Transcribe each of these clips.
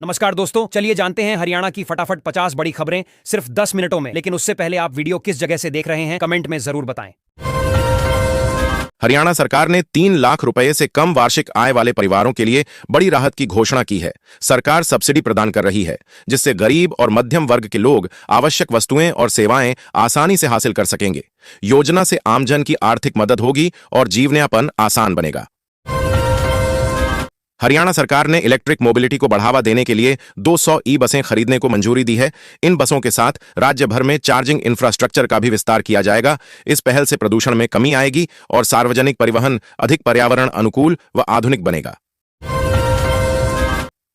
नमस्कार दोस्तों, चलिए जानते हैं हरियाणा की फटाफट 50 बड़ी खबरें सिर्फ 10 मिनटों में। लेकिन उससे पहले आप वीडियो किस जगह से देख रहे हैं कमेंट में जरूर बताएं। हरियाणा सरकार ने 3 लाख रुपए से कम वार्षिक आय वाले परिवारों के लिए बड़ी राहत की घोषणा की है। सरकार सब्सिडी प्रदान कर रही है, जिससे गरीब और मध्यम वर्ग के लोग आवश्यक वस्तुएं और सेवाएं आसानी से हासिल कर सकेंगे। योजना से आमजन की आर्थिक मदद होगी और जीवनयापन आसान बनेगा। हरियाणा सरकार ने इलेक्ट्रिक मोबिलिटी को बढ़ावा देने के लिए 200 ई बसें खरीदने को मंजूरी दी है। इन बसों के साथ राज्य भर में चार्जिंग इंफ्रास्ट्रक्चर का भी विस्तार किया जाएगा। इस पहल से प्रदूषण में कमी आएगी और सार्वजनिक परिवहन अधिक पर्यावरण अनुकूल व आधुनिक बनेगा।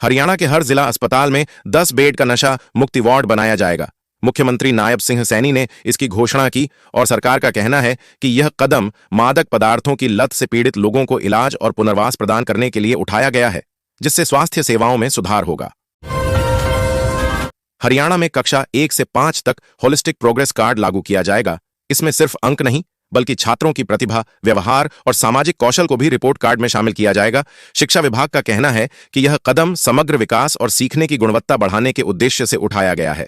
हरियाणा के हर जिला अस्पताल में 10 बेड का नशा मुक्ति वार्ड बनाया जाएगा। मुख्यमंत्री नायब सिंह सैनी ने इसकी घोषणा की और सरकार का कहना है कि यह कदम मादक पदार्थों की लत से पीड़ित लोगों को इलाज और पुनर्वास प्रदान करने के लिए उठाया गया है, जिससे स्वास्थ्य सेवाओं में सुधार होगा। हरियाणा में कक्षा 1 से 5 तक होलिस्टिक प्रोग्रेस कार्ड लागू किया जाएगा। इसमें सिर्फ अंक नहीं, बल्कि छात्रों की प्रतिभा, व्यवहार और सामाजिक कौशल को भी रिपोर्ट कार्ड में शामिल किया जाएगा। शिक्षा विभाग का कहना है कि यह कदम समग्र विकास और सीखने की गुणवत्ता बढ़ाने के उद्देश्य से उठाया गया है।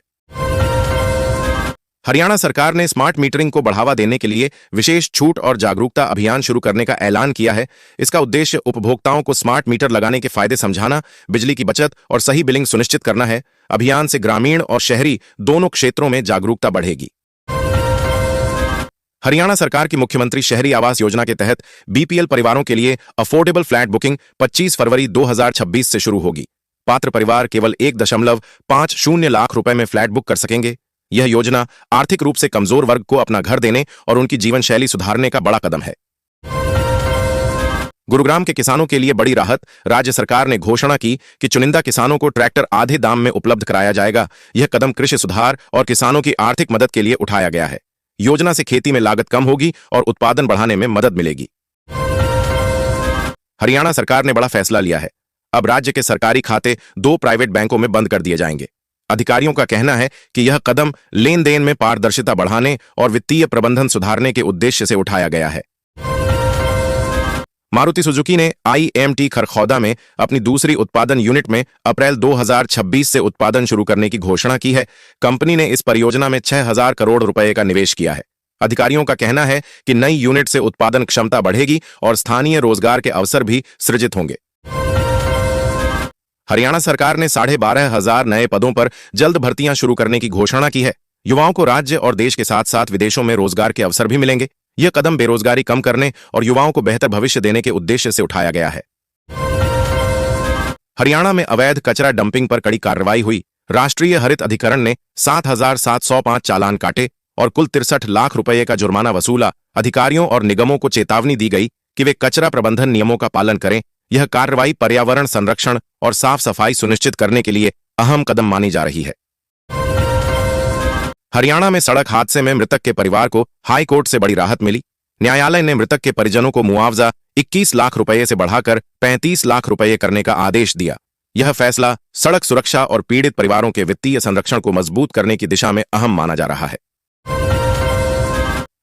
हरियाणा सरकार ने स्मार्ट मीटरिंग को बढ़ावा देने के लिए विशेष छूट और जागरूकता अभियान शुरू करने का ऐलान किया है। इसका उद्देश्य उपभोक्ताओं को स्मार्ट मीटर लगाने के फायदे समझाना, बिजली की बचत और सही बिलिंग सुनिश्चित करना है। अभियान से ग्रामीण और शहरी दोनों क्षेत्रों में जागरूकता बढ़ेगी। हरियाणा सरकार की मुख्यमंत्री शहरी आवास योजना के तहत बीपीएल परिवारों के लिए अफोर्डेबल फ्लैट बुकिंग 25 फरवरी 2026 से शुरू होगी। पात्र परिवार केवल 1.50 लाख रुपए में फ्लैट बुक कर सकेंगे। यह योजना आर्थिक रूप से कमजोर वर्ग को अपना घर देने और उनकी जीवन शैली सुधारने का बड़ा कदम है। गुरुग्राम के किसानों के लिए बड़ी राहत। राज्य सरकार ने घोषणा की कि चुनिंदा किसानों को ट्रैक्टर आधे दाम में उपलब्ध कराया जाएगा। यह कदम कृषि सुधार और किसानों की आर्थिक मदद के लिए उठाया गया है। योजना से खेती में लागत कम होगी और उत्पादन बढ़ाने में मदद मिलेगी। हरियाणा सरकार ने बड़ा फैसला लिया है। अब राज्य के सरकारी खाते 2 प्राइवेट बैंकों में बंद कर दिए जाएंगे। अधिकारियों का कहना है कि यह कदम लेन देन में पारदर्शिता बढ़ाने और वित्तीय प्रबंधन सुधारने के उद्देश्य से उठाया गया है। मारुति सुजुकी ने IMT खरखौदा में अपनी दूसरी उत्पादन यूनिट में अप्रैल 2026 से उत्पादन शुरू करने की घोषणा की है। कंपनी ने इस परियोजना में 6000 करोड़ रुपए का निवेश किया है। अधिकारियों का कहना है कि नई यूनिट से उत्पादन क्षमता बढ़ेगी और स्थानीय रोजगार के अवसर भी सृजित होंगे। हरियाणा सरकार ने 12,500 नए पदों पर जल्द भर्तियां शुरू करने की घोषणा की है। युवाओं को राज्य और देश के साथ साथ विदेशों में रोजगार के अवसर भी मिलेंगे। यह कदम बेरोजगारी कम करने और युवाओं को बेहतर भविष्य देने के उद्देश्य से उठाया गया है। हरियाणा में अवैध कचरा डंपिंग पर कड़ी कार्रवाई हुई। राष्ट्रीय हरित अधिकरण ने 7,705 चालान काटे और कुल 63 लाख रुपए का जुर्माना वसूला। अधिकारियों और निगमों को चेतावनी दी गई कि वे कचरा प्रबंधन नियमों का पालन करें। यह कार्रवाई पर्यावरण संरक्षण और साफ सफाई सुनिश्चित करने के लिए अहम कदम मानी जा रही है। हरियाणा में सड़क हादसे में मृतक के परिवार को हाई कोर्ट से बड़ी राहत मिली। न्यायालय ने मृतक के परिजनों को मुआवजा 21 लाख रुपए से बढ़ाकर 35 लाख रुपए करने का आदेश दिया। यह फैसला सड़क सुरक्षा और पीड़ित परिवारों के वित्तीय संरक्षण को मजबूत करने की दिशा में अहम माना जा रहा है।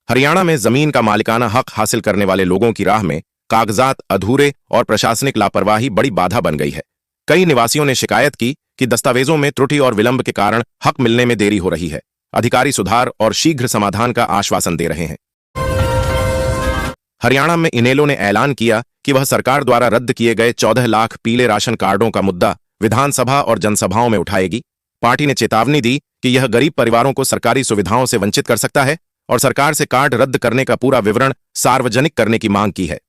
हरियाणा में जमीन का मालिकाना हक हासिल करने वाले लोगों की राह में कागजात अधूरे और प्रशासनिक लापरवाही बड़ी बाधा बन गई है। कई निवासियों ने शिकायत की कि दस्तावेजों में त्रुटि और विलंब के कारण हक मिलने में देरी हो रही है। अधिकारी सुधार और शीघ्र समाधान का आश्वासन दे रहे हैं। हरियाणा में इनेलो ने ऐलान किया कि वह सरकार द्वारा रद्द किए गए 14 लाख पीले राशन कार्डों का मुद्दा विधानसभा और जनसभाओं में उठाएगी। पार्टी ने चेतावनी दी कि यह गरीब परिवारों को सरकारी सुविधाओं से वंचित कर सकता है और सरकार से कार्ड रद्द करने का पूरा विवरण सार्वजनिक करने की मांग की है।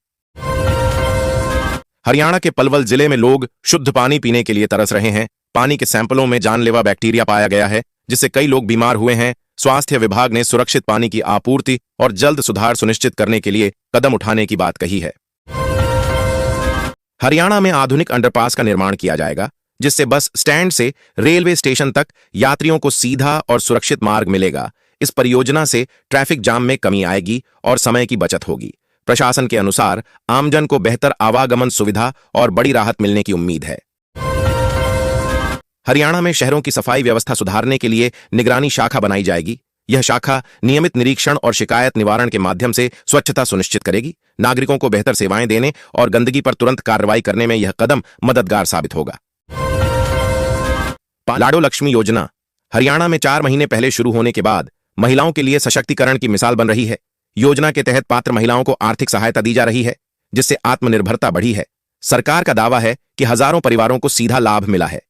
हरियाणा के पलवल जिले में लोग शुद्ध पानी पीने के लिए तरस रहे हैं। पानी के सैंपलों में जानलेवा बैक्टीरिया पाया गया है, जिससे कई लोग बीमार हुए हैं। स्वास्थ्य विभाग ने सुरक्षित पानी की आपूर्ति और जल्द सुधार सुनिश्चित करने के लिए कदम उठाने की बात कही है। हरियाणा में आधुनिक अंडरपास का निर्माण किया जाएगा, जिससे बस स्टैंड से रेलवे स्टेशन तक यात्रियों को सीधा और सुरक्षित मार्ग मिलेगा। इस परियोजना से ट्रैफिक जाम में कमी आएगी और समय की बचत होगी। प्रशासन के अनुसार आमजन को बेहतर आवागमन सुविधा और बड़ी राहत मिलने की उम्मीद है। हरियाणा में शहरों की सफाई व्यवस्था सुधारने के लिए निगरानी शाखा बनाई जाएगी। यह शाखा नियमित निरीक्षण और शिकायत निवारण के माध्यम से स्वच्छता सुनिश्चित करेगी। नागरिकों को बेहतर सेवाएं देने और गंदगी पर तुरंत कार्रवाई करने में यह कदम मददगार साबित होगा। लाडो लक्ष्मी योजना हरियाणा में 4 महीने पहले शुरू होने के बाद महिलाओं के लिए सशक्तिकरण की मिसाल बन रही है। योजना के तहत पात्र महिलाओं को आर्थिक सहायता दी जा रही है, जिससे आत्मनिर्भरता बढ़ी है। सरकार का दावा है कि हजारों परिवारों को सीधा लाभ मिला है।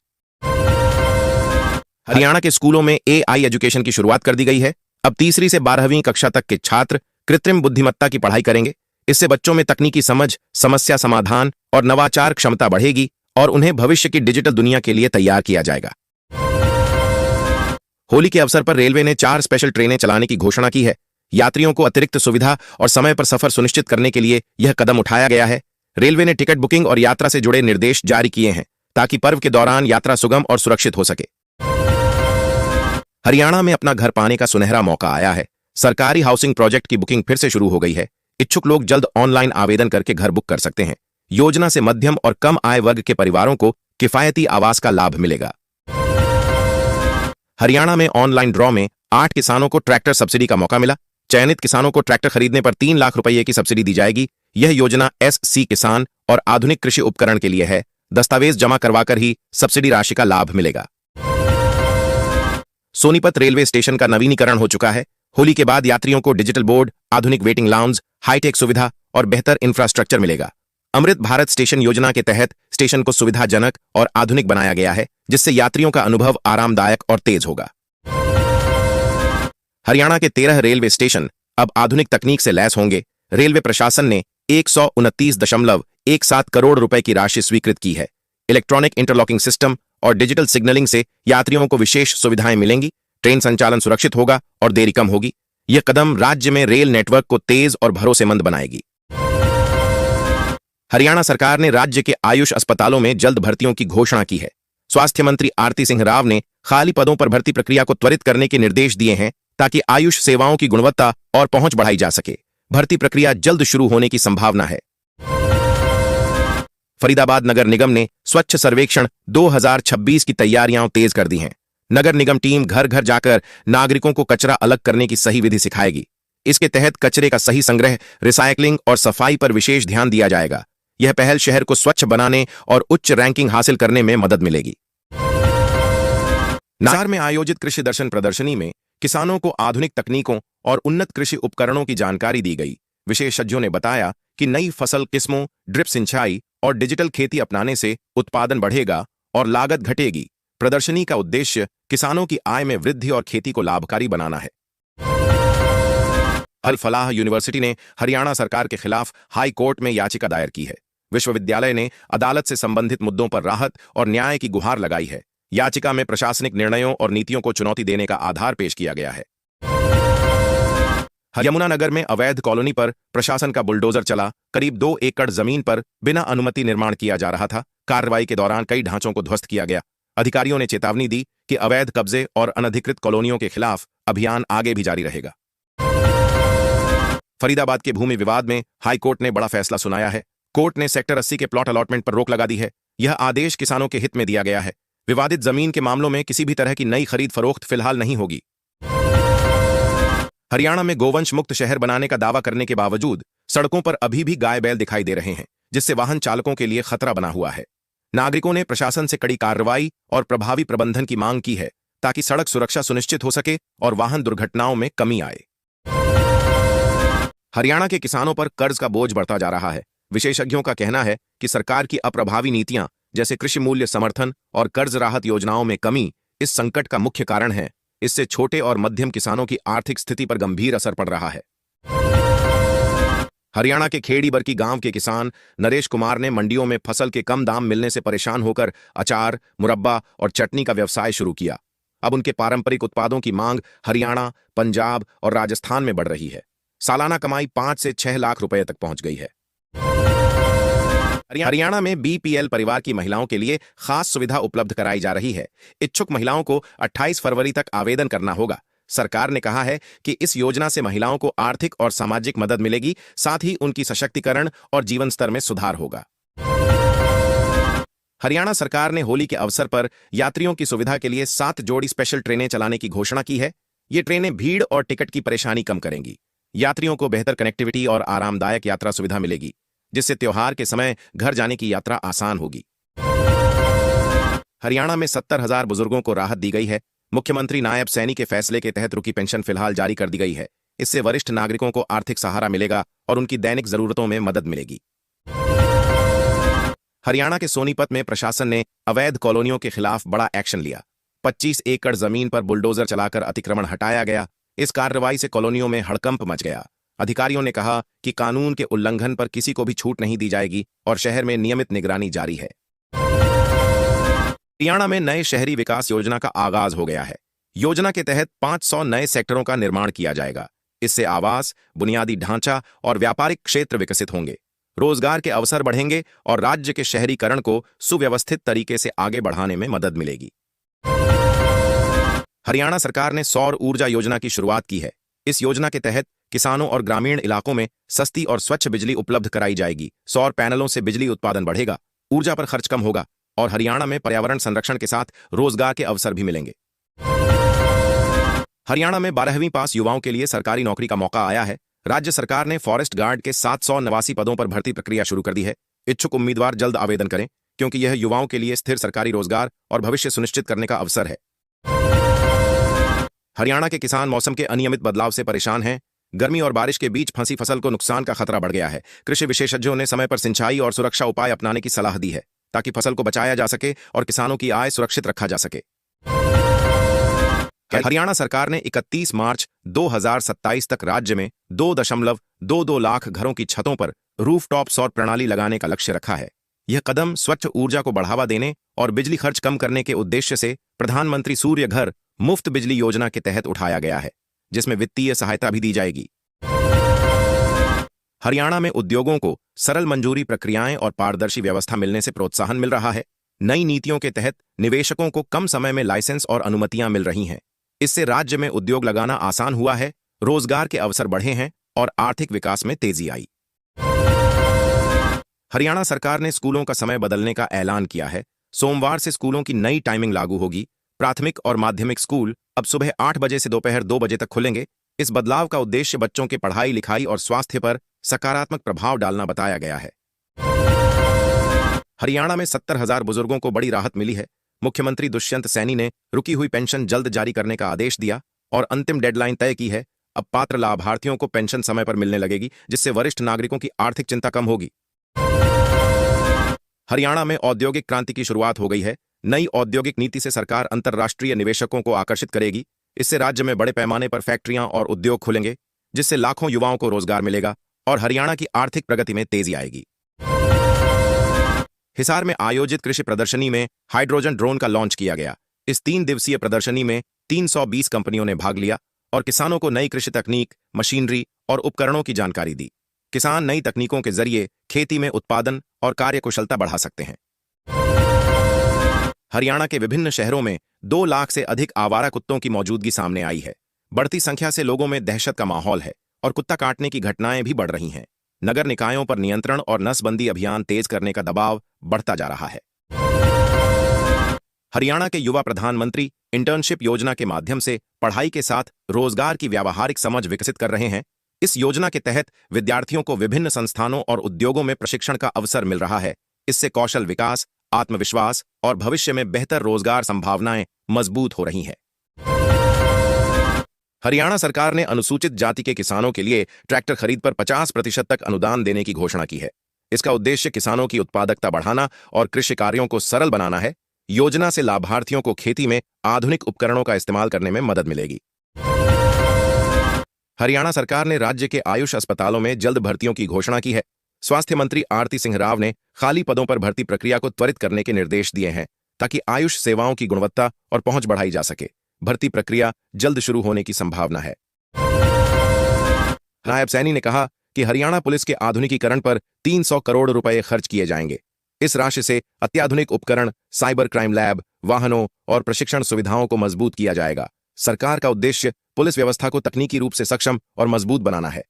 हरियाणा के स्कूलों में AI एजुकेशन की शुरुआत कर दी गई है। अब 3री से 12वीं कक्षा तक के छात्र कृत्रिम बुद्धिमत्ता की पढ़ाई करेंगे। इससे बच्चों में तकनीकी समझ, समस्या समाधान और नवाचार क्षमता बढ़ेगी और उन्हें भविष्य की डिजिटल दुनिया के लिए तैयार किया जाएगा। होली के अवसर पर रेलवे ने 4 स्पेशल ट्रेनें चलाने की घोषणा की है। यात्रियों को अतिरिक्त सुविधा और समय पर सफर सुनिश्चित करने के लिए यह कदम उठाया गया है। रेलवे ने टिकट बुकिंग और यात्रा से जुड़े निर्देश जारी किए हैं ताकि पर्व के दौरान यात्रा सुगम और सुरक्षित हो सके। हरियाणा में अपना घर पाने का सुनहरा मौका आया है। सरकारी हाउसिंग प्रोजेक्ट की बुकिंग फिर से शुरू हो गई है। इच्छुक लोग जल्द ऑनलाइन आवेदन करके घर बुक कर सकते हैं। योजना से मध्यम और कम आय वर्ग के परिवारों को किफायती आवास का लाभ मिलेगा। हरियाणा में ऑनलाइन ड्रॉ में 8 किसानों को ट्रैक्टर सब्सिडी का मौका मिला। चयनित किसानों को ट्रैक्टर खरीदने पर 3 लाख रुपये की सब्सिडी दी जाएगी। यह योजना SC किसान और आधुनिक कृषि उपकरण के लिए है। दस्तावेज जमा करवाकर ही सब्सिडी राशि का लाभ मिलेगा। सोनीपत रेलवे स्टेशन का नवीनीकरण हो चुका है। होली के बाद यात्रियों को डिजिटल बोर्ड, आधुनिक वेटिंग लाउंज, हाईटेक सुविधा और बेहतर इंफ्रास्ट्रक्चर मिलेगा। अमृत भारत स्टेशन योजना के तहत स्टेशन को सुविधाजनक और आधुनिक बनाया गया है, जिससे यात्रियों का अनुभव आरामदायक और तेज होगा। हरियाणा के 13 रेलवे स्टेशन अब आधुनिक तकनीक से लैस होंगे। रेलवे प्रशासन ने 129.17 करोड़ रुपए की राशि स्वीकृत की है। इलेक्ट्रॉनिक इंटरलॉकिंग सिस्टम और डिजिटल सिग्नलिंग से यात्रियों को विशेष सुविधाएं मिलेंगी। ट्रेन संचालन सुरक्षित होगा और देरी कम होगी। यह कदम राज्य में रेल नेटवर्क को तेज और भरोसेमंद बनाएगी। हरियाणा सरकार ने राज्य के आयुष अस्पतालों में जल्द भर्तियों की घोषणा की है। स्वास्थ्य मंत्री आरती सिंह राव ने खाली पदों पर भर्ती प्रक्रिया को त्वरित करने के निर्देश दिए हैं ताकि आयुष सेवाओं की गुणवत्ता और पहुंच बढ़ाई जा सके। भर्ती प्रक्रिया जल्द शुरू होने की संभावना है। फरीदाबाद नगर निगम ने स्वच्छ सर्वेक्षण 2026 की तैयारियां तेज कर दी हैं। नगर निगम टीम घर घर जाकर नागरिकों को कचरा अलग करने की सही विधि सिखाएगी। इसके तहत कचरे का सही संग्रह, रिसाइकलिंग और सफाई पर विशेष ध्यान दिया जाएगा। यह पहल शहर को स्वच्छ बनाने और उच्च रैंकिंग हासिल करने में मदद मिलेगी। नार में आयोजित कृषि दर्शन प्रदर्शनी में किसानों को आधुनिक तकनीकों और उन्नत कृषि उपकरणों की जानकारी दी गई। विशेषज्ञों ने बताया कि नई फसल किस्मों, ड्रिप सिंचाई और डिजिटल खेती अपनाने से उत्पादन बढ़ेगा और लागत घटेगी। प्रदर्शनी का उद्देश्य किसानों की आय में वृद्धि और खेती को लाभकारी बनाना है। अल फलाह यूनिवर्सिटी ने हरियाणा सरकार के खिलाफ हाई कोर्ट में याचिका दायर की है। विश्वविद्यालय ने अदालत से संबंधित मुद्दों पर राहत और न्याय की गुहार लगाई है। याचिका में प्रशासनिक निर्णयों और नीतियों को चुनौती देने का आधार पेश किया गया है। यमुनानगर में अवैध कॉलोनी पर प्रशासन का बुलडोजर चला। करीब 2 एकड़ जमीन पर बिना अनुमति निर्माण किया जा रहा था। कार्रवाई के दौरान कई ढांचों को ध्वस्त किया गया। अधिकारियों ने चेतावनी दी कि अवैध कब्जे और अनधिकृत कॉलोनियों के खिलाफ अभियान आगे भी जारी रहेगा। फरीदाबाद के भूमि विवाद में हाईकोर्ट ने बड़ा फैसला सुनाया है। कोर्ट ने सेक्टर 80 के प्लॉट अलॉटमेंट पर रोक लगा दी है। यह आदेश किसानों के हित में दिया गया है। विवादित जमीन के मामलों में किसी भी तरह की नई खरीद फरोख्त फिलहाल नहीं होगी। हरियाणा में गोवंश मुक्त शहर बनाने का दावा करने के बावजूद सड़कों पर अभी भी गाय बैल दिखाई दे रहे हैं, जिससे वाहन चालकों के लिए खतरा बना हुआ है। नागरिकों ने प्रशासन से कड़ी कार्रवाई और प्रभावी प्रबंधन की मांग की है ताकि सड़क सुरक्षा सुनिश्चित हो सके और वाहन दुर्घटनाओं में कमी आए। हरियाणा के किसानों पर कर्ज का बोझ बढ़ता जा रहा है। विशेषज्ञों का कहना है कि सरकार की अप्रभावी नीतियां जैसे कृषि मूल्य समर्थन और कर्ज राहत योजनाओं में कमी इस संकट का मुख्य कारण है। इससे छोटे और मध्यम किसानों की आर्थिक स्थिति पर गंभीर असर पड़ रहा है। हरियाणा के खेड़ी बरकी गांव के किसान नरेश कुमार ने मंडियों में फसल के कम दाम मिलने से परेशान होकर अचार, मुरब्बा और चटनी का व्यवसाय शुरू किया। अब उनके पारंपरिक उत्पादों की मांग हरियाणा, पंजाब और राजस्थान में बढ़ रही है। सालाना कमाई 5 से 6 लाख रुपए तक पहुंच गई है। हरियाणा में BPL परिवार की महिलाओं के लिए खास सुविधा उपलब्ध कराई जा रही है। इच्छुक महिलाओं को 28 फरवरी तक आवेदन करना होगा। सरकार ने कहा है कि इस योजना से महिलाओं को आर्थिक और सामाजिक मदद मिलेगी, साथ ही उनकी सशक्तिकरण और जीवन स्तर में सुधार होगा। हरियाणा सरकार ने होली के अवसर पर यात्रियों की सुविधा के लिए 7 जोड़ी स्पेशल ट्रेनें चलाने की घोषणा की है। ये ट्रेनें भीड़ और टिकट की परेशानी कम करेंगी। यात्रियों को बेहतर कनेक्टिविटी और आरामदायक यात्रा सुविधा मिलेगी, जिससे त्योहार के समय घर जाने की यात्रा आसान होगी। हरियाणा में 70,000 बुजुर्गों को राहत दी गई है। मुख्यमंत्री नायब सैनी के फैसले के तहत रुकी पेंशन फिलहाल जारी कर दी गई है। इससे वरिष्ठ नागरिकों को आर्थिक सहारा मिलेगा और उनकी दैनिक जरूरतों में मदद मिलेगी। हरियाणा के सोनीपत में प्रशासन ने अवैध कॉलोनियों के खिलाफ बड़ा एक्शन लिया। 25 एकड़ जमीन पर बुलडोजर चलाकर अतिक्रमण हटाया गया। इस कार्रवाई से कॉलोनियों में हड़कंप मच गया। अधिकारियों ने कहा कि कानून के उल्लंघन पर किसी को भी छूट नहीं दी जाएगी और शहर में नियमित निगरानी जारी है। हरियाणा में नए शहरी विकास योजना का आगाज हो गया है। योजना के तहत 500 नए सेक्टरों का निर्माण किया जाएगा। इससे आवास, बुनियादी ढांचा और व्यापारिक क्षेत्र विकसित होंगे, रोजगार के अवसर बढ़ेंगे और राज्य के शहरीकरण को सुव्यवस्थित तरीके से आगे बढ़ाने में मदद मिलेगी। हरियाणा सरकार ने सौर ऊर्जा योजना की शुरुआत की है। इस योजना के तहत किसानों और ग्रामीण इलाकों में सस्ती और स्वच्छ बिजली उपलब्ध कराई जाएगी। सौर पैनलों से बिजली उत्पादन बढ़ेगा, ऊर्जा पर खर्च कम होगा और हरियाणा में पर्यावरण संरक्षण के साथ रोजगार के अवसर भी मिलेंगे। हरियाणा में 12वीं पास युवाओं के लिए सरकारी नौकरी का मौका आया है। राज्य सरकार ने फॉरेस्ट गार्ड के 789 पदों पर भर्ती प्रक्रिया शुरू कर दी है। इच्छुक उम्मीदवार जल्द आवेदन करें, क्योंकि यह युवाओं के लिए स्थिर सरकारी रोजगार और भविष्य सुनिश्चित करने का अवसर है। हरियाणा के किसान मौसम के अनियमित बदलाव से परेशान हैं। गर्मी और बारिश के बीच फंसी फसल को नुकसान का खतरा बढ़ गया है। कृषि विशेषज्ञों ने समय पर सिंचाई और सुरक्षा उपाय अपनाने की सलाह दी है, ताकि फसल को बचाया जा सके और किसानों की आय सुरक्षित रखा जा सके। हरियाणा सरकार ने 31 मार्च 2027 तक राज्य में 2.22 लाख घरों की छतों पर रूफटॉप सौर प्रणाली लगाने का लक्ष्य रखा है। यह कदम स्वच्छ ऊर्जा को बढ़ावा देने और बिजली खर्च कम करने के उद्देश्य से प्रधानमंत्री सूर्य घर मुफ्त बिजली योजना के तहत उठाया गया है, जिसमें वित्तीय सहायता भी दी जाएगी। हरियाणा में उद्योगों को सरल मंजूरी प्रक्रियाएं और पारदर्शी व्यवस्था मिलने से प्रोत्साहन मिल रहा है। नई नीतियों के तहत निवेशकों को कम समय में लाइसेंस और अनुमतियां मिल रही हैं। इससे राज्य में उद्योग लगाना आसान हुआ है, रोजगार के अवसर बढ़े हैं और आर्थिक विकास में तेजी आई। हरियाणा सरकार ने स्कूलों का समय बदलने का ऐलान किया है। सोमवार से स्कूलों की नई टाइमिंग लागू होगी। प्राथमिक और माध्यमिक स्कूल अब सुबह 8 बजे से दोपहर 2 बजे तक खुलेंगे। इस बदलाव का उद्देश्य बच्चों के पढ़ाई लिखाई और स्वास्थ्य पर सकारात्मक प्रभाव डालना बताया गया है। हरियाणा में 70,000 बुजुर्गों को बड़ी राहत मिली है। मुख्यमंत्री दुष्यंत सैनी ने रुकी हुई पेंशन जल्द जारी करने का आदेश दिया और अंतिम डेडलाइन तय की है। अब पात्र लाभार्थियों को पेंशन समय पर मिलने लगेगी, जिससे वरिष्ठ नागरिकों की आर्थिक चिंता कम होगी। हरियाणा में औद्योगिक क्रांति की शुरुआत हो गई है। नई औद्योगिक नीति से सरकार अंतर्राष्ट्रीय निवेशकों को आकर्षित करेगी। इससे राज्य में बड़े पैमाने पर फैक्ट्रियां और उद्योग खुलेंगे, जिससे लाखों युवाओं को रोजगार मिलेगा और हरियाणा की आर्थिक प्रगति में तेजी आएगी। हिसार में आयोजित कृषि प्रदर्शनी में हाइड्रोजन ड्रोन का लॉन्च किया गया। इस 3 दिवसीय प्रदर्शनी में 320 कंपनियों ने भाग लिया और किसानों को नई कृषि तकनीक, मशीनरी और उपकरणों की जानकारी दी। किसान नई तकनीकों के जरिए खेती में उत्पादन और कार्यकुशलता बढ़ा सकते हैं। हरियाणा के विभिन्न शहरों में 2 लाख से अधिक आवारा कुत्तों की मौजूदगी सामने आई है। बढ़ती संख्या से लोगों में दहशत का माहौल है और कुत्ता काटने की घटनाएं भी बढ़ रही हैं। नगर निकायों पर नियंत्रण और नसबंदी अभियान तेज करने का दबाव बढ़ता जा रहा है। हरियाणा के युवा प्रधानमंत्री इंटर्नशिप योजना के माध्यम से पढ़ाई के साथ रोजगार की व्यावहारिक समझ विकसित कर रहे हैं। इस योजना के तहत विद्यार्थियों को विभिन्न संस्थानों और उद्योगों में प्रशिक्षण का अवसर मिल रहा है। इससे कौशल विकास, आत्मविश्वास और भविष्य में बेहतर रोजगार संभावनाएं मजबूत हो रही हैं। हरियाणा सरकार ने अनुसूचित जाति के किसानों के लिए ट्रैक्टर खरीद पर 50% तक अनुदान देने की घोषणा की है। इसका उद्देश्य किसानों की उत्पादकता बढ़ाना और कृषि कार्यों को सरल बनाना है। योजना से लाभार्थियों को खेती में आधुनिक उपकरणों का इस्तेमाल करने में मदद मिलेगी। हरियाणा सरकार ने राज्य के आयुष अस्पतालों में जल्द भर्तियों की घोषणा की है। स्वास्थ्य मंत्री आरती सिंह राव ने खाली पदों पर भर्ती प्रक्रिया को त्वरित करने के निर्देश दिए हैं, ताकि आयुष सेवाओं की गुणवत्ता और पहुंच बढ़ाई जा सके। भर्ती प्रक्रिया जल्द शुरू होने की संभावना है। नायब सैनी ने कहा कि हरियाणा पुलिस के आधुनिकीकरण पर 300 करोड़ रुपए खर्च किए जाएंगे। इस राशि से अत्याधुनिक उपकरण, साइबर क्राइम लैब, वाहनों और प्रशिक्षण सुविधाओं को मजबूत किया जाएगा। सरकार का उद्देश्य पुलिस व्यवस्था को तकनीकी रूप से सक्षम और मजबूत बनाना है।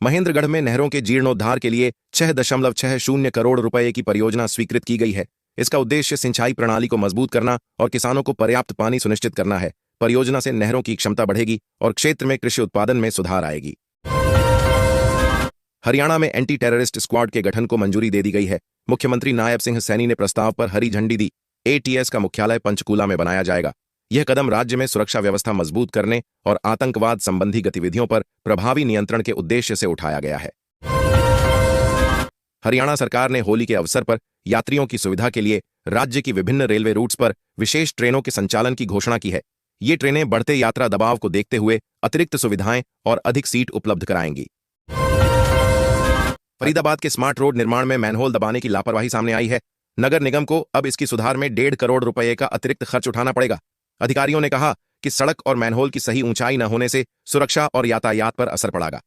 महेंद्रगढ़ में नहरों के जीर्णोद्धार के लिए 6.60 करोड़ रुपए की परियोजना स्वीकृत की गई है। इसका उद्देश्य सिंचाई प्रणाली को मजबूत करना और किसानों को पर्याप्त पानी सुनिश्चित करना है। परियोजना से नहरों की क्षमता बढ़ेगी और क्षेत्र में कृषि उत्पादन में सुधार आएगी। हरियाणा में एंटी टेररिस्ट स्क्वाड के गठन को मंजूरी दे दी गई है। मुख्यमंत्री नायब सिंह सैनी ने प्रस्ताव पर हरी झंडी दी। एटीएस का मुख्यालय पंचकूला में बनाया जाएगा। यह कदम राज्य में सुरक्षा व्यवस्था मजबूत करने और आतंकवाद संबंधी गतिविधियों पर प्रभावी नियंत्रण के उद्देश्य से उठाया गया है। हरियाणा सरकार ने होली के अवसर पर यात्रियों की सुविधा के लिए राज्य की विभिन्न रेलवे रूट्स पर विशेष ट्रेनों के संचालन की घोषणा की है। ये ट्रेनें बढ़ते यात्रा दबाव को देखते हुए अतिरिक्त सुविधाएं और अधिक सीट उपलब्ध कराएंगी। फरीदाबाद के स्मार्ट रोड निर्माण में मैनहोल दबाने की लापरवाही सामने आई है। नगर निगम को अब इसकी सुधार में 1.5 करोड़ रुपए का अतिरिक्त खर्च उठाना पड़ेगा। अधिकारियों ने कहा कि सड़क और मैनहोल की सही ऊंचाई न होने से सुरक्षा और यातायात पर असर पड़ेगा।